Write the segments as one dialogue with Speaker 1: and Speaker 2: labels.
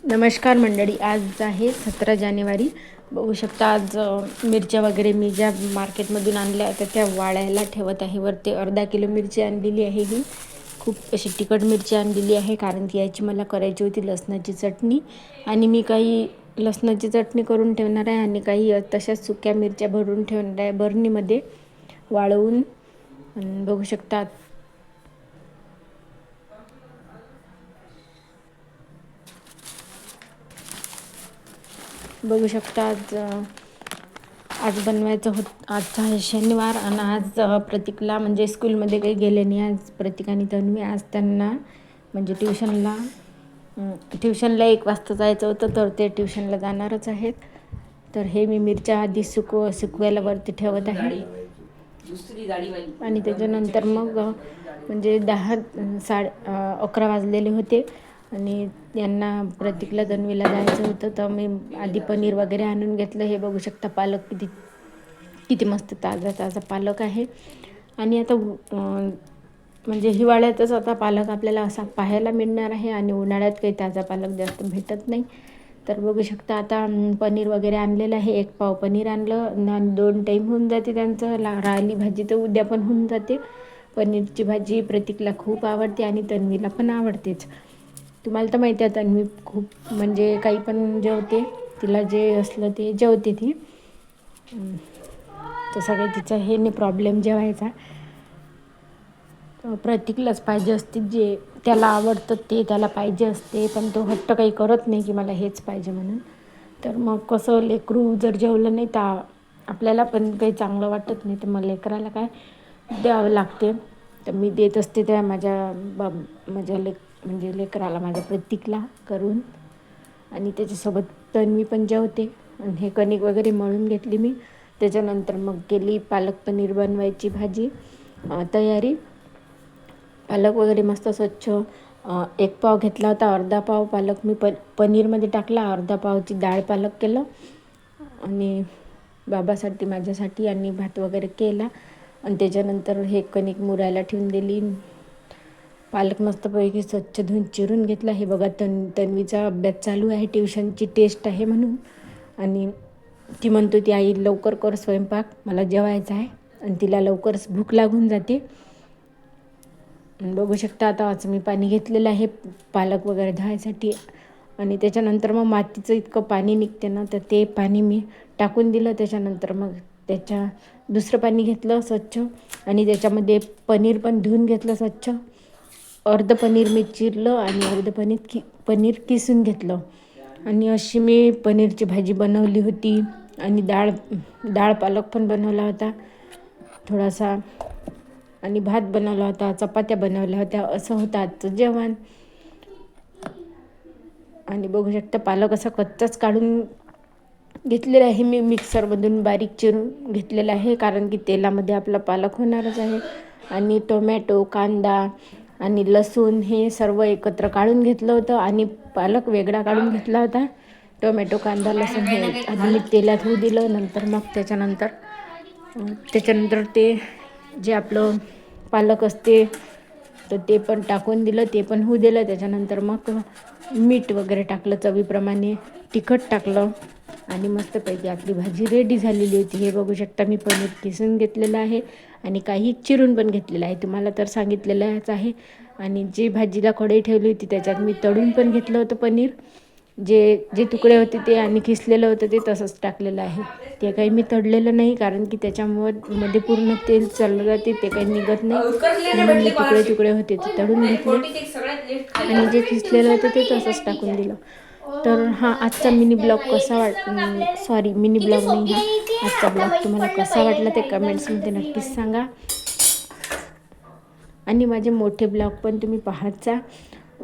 Speaker 1: नमस्कार मंडळी, आज आहे 17 जानेवारी. बघू शकता आज मिरच्या वगैरे मी ज्या मार्केटमधून आणल्या होत्या त्या वाळायला ठेवत आहे. वरती अर्धा किलो मिरची आणलेली आहे. ही खूप अशी तिखट मिरची आणलेली आहे कारण की याची मला करायची होती लसणाची चटणी. आणि मी काही लसणाची चटणी करून ठेवणार आहे आणि काही तशाच सुक्या मिरच्या भरून ठेवणार आहे बरणीमध्ये वाळवून. बघू शकता आज बनवायचं आजचा आहे शनिवार आणि आज प्रतीकला म्हणजे स्कूलमध्ये काही गेले नाही. आज प्रतीक आणि तन्वी आज त्यांना म्हणजे ट्युशनला 1 वाजता जायचं होतं, तर ते ट्युशनला जाणारच आहेत. तर हे मी मिरच्या आधी सुकवायला वरती ठेवत आहे आणि त्याच्यानंतर मग म्हणजे 11 वाजलेले होते आणि यांना प्रतीकला तन्वीला जायचं होतं. तर मी आधी पनीर वगैरे आणून घेतलं. हे बघू शकता पालक किती मस्त ताजा पालक आहे. आणि आता म्हणजे हिवाळ्यातच आता पालक आपल्याला असा पाहायला मिळणार आहे आणि उन्हाळ्यात काही ताजा पालक जास्त भेटत नाही. तर बघू शकता आता पनीर वगैरे आणलेलं आहे. 1 पाव पनीर आणलं, 2 टाईम होऊन जाते त्यांचं. राहिली भाजी तर उद्या पण होऊन जाते. पनीरची भाजी प्रतीकला खूप आवडते आणि तन्वीला पण आवडतेच. तुम्हाला तर माहिती आहे तन्वी खूप म्हणजे काही पण जेवते, तिला जे असलं ते जेवते ती. तर सगळं तिचं हे नाही प्रॉब्लेम जेवायचा. प्रतीकलाच पाहिजे असते, जे त्याला आवडतं ते त्याला पाहिजे असते, पण तो हट्ट काही करत नाही की मला हेच पाहिजे म्हणून. तर मग कसं लेकरू जर जेवलं नाही तर आपल्याला पण काही चांगलं वाटत नाही, तर मग लेकराला काय द्यावं लागते. तर मी देत असते त्या माझ्या लेकराला, माझ्या प्रतीकला करून. आणि त्याच्यासोबत तन्वी पण जेवते. आणि हे कणिक वगैरे मळून घेतली मी. त्याच्यानंतर मग केली पालक पनीर बनवायची भाजी तयारी. पालक वगैरे मस्त स्वच्छ 1 पाव घेतला होता. अर्धा पाव पालक मी पनीरमध्ये टाकला, अर्धा पावची डाळ पालक केलं आणि बाबासाठी माझ्यासाठी आणि भात वगैरे केला. आणि त्याच्यानंतर हे कणिक मुरायला ठेवून दिली. पालक मस्तपैकी स्वच्छ धुवून चिरून घेतला. हे बघा तन्वीचा अभ्यास चालू आहे, ट्युशनची टेस्ट आहे म्हणून. आणि ती म्हणतो ती आई लवकर कर स्वयंपाक, मला जेवायचं आहे. आणि तिला लवकरच भूक लागून जाते. बघू शकता आता आज मी पाणी घेतलेलं आहे पालक वगैरे धुवायसाठी. आणि त्याच्यानंतर मग मातीचं इतकं पाणी निघते ना, तर ते पाणी मी टाकून दिलं. त्याच्यानंतर मग दुसरं पाणी घेतलं स्वच्छ आणि त्याच्यामध्ये पनीर पण धुवून घेतलं स्वच्छ. अर्धं पनीर मी चिरलं आणि अर्धं पनीर किसून घेतलं. आणि अशी मी पनीरची भाजी बनवली होती. आणि डाळ पालक पण बनवला होता थोडासा. आणि भात बनवला होता, चपात्या बनवल्या होत्या. असं होतं आजचं जेवण. आणि बघू शकता पालक असा कच्चाच काढून घेतलेला आहे मी, मिक्सरमधून बारीक चिरून घेतलेला आहे कारण की तेलामध्ये आपला पालक होणारच आहे. आणि टोमॅटो, कांदा आणि लसूण हे सर्व एकत्र काढून घेतलं होतं आणि पालक वेगळा काढून घेतला होता. टोमॅटो, कांदा, लसूण हे आधी मी तेलात होऊ दिलं. नंतर मग त्याच्यानंतर ते जे आपलं पालक असते तर ते पण टाकून दिलं, ते पण होऊ दिलं. त्याच्यानंतर मग मीठ वगैरे टाकलं, चवीप्रमाणे तिखट टाकलं आणि मस्तपैकी आपली भाजी रेडी झालेली होती. हे बघू शकता मी पनीर किसून घेतलेलं आहे आणि काही चिरून पण घेतलेलं आहे, तुम्हाला तर सांगितलेलंच आहे. आणि जी भाजीला कढई ठेवली होती त्याच्यात मी तळून पण घेतलं होतं पनीर. जे तुकडे होते ते आणि किसलेलं होतं ते तसंच टाकलेलं आहे. ते काही मी तळलेलं नाही कारण की त्याच्यामध्ये पूर्ण तेल चाललं जाते, ते काही निघत नाही म्हणून मी तुकडे होते ते तळून घेतले आणि जे किसलेलं होतं ते तसंच टाकून दिलं. तर आजचा मिनी ब्लॉग मिनी ब्लॉग नाही, आजचा ब्लॉग तुम्हाला कसा वाटला ते कमेंट्समध्ये नक्कीच सांगा. आणि माझे मोठे ब्लॉग पण तुम्ही पाहत जा.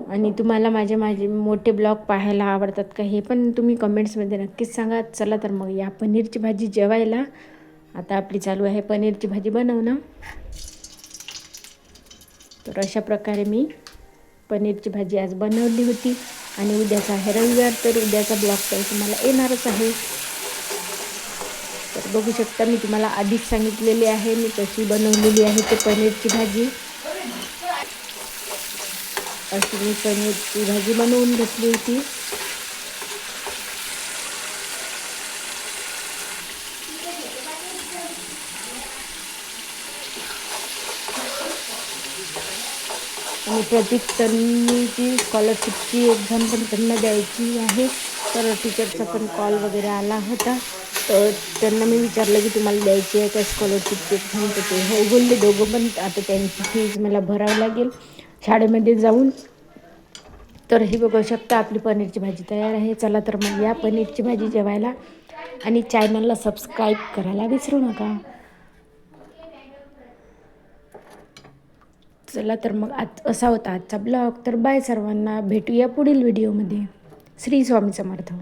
Speaker 1: आणि तुम्हाला माझे मोठे ब्लॉग पाहायला आवडतात का हे पण तुम्ही कमेंट्समध्ये नक्कीच सांगा. चला तर मग या पनीरची भाजी जेवायला. आता आपली चालू आहे पनीरची भाजी बनवणं. तर अशा प्रकारे मी पनीरची भाजी आज बनवली होती. आणि उद्याचा आहे रविवार, तर उद्याचा ब्लॉग काही तुम्हाला येणारच आहे. तर बघू शकता मी तुम्हाला आधीच सांगितलेली आहे मी कशी बनवलेली आहे ते पनीरची भाजी. अशी मी पनीरची भाजी बनवून घेतली होती. आणि प्रतीक तन्वीची स्कॉलरशिपची एक्झाम पण त्यांना द्यायची आहे. तर टीचरचा पण कॉल वगैरे आला होता. तर त्यांना मी विचारलं की तुम्हाला द्यायची आहे का स्कॉलरशिपची एक्झाम, तर ते हो बोलले दोघं पण. आता त्यांची फीज मला भरावी लागेल शाळेमध्ये जाऊन. तर हे बघू शकता आपली पनीरची भाजी तयार आहे. चला तर मग या पनीरची भाजी जेवायला, आणि चॅनलला सबस्क्राईब करायला विसरू नका. चला तर मग आज असा होता आजचा ब्लॉग. तर बाय सर्वांना, भेटूया पुढील व्हिडिओमध्ये. श्री स्वामी समर्थ.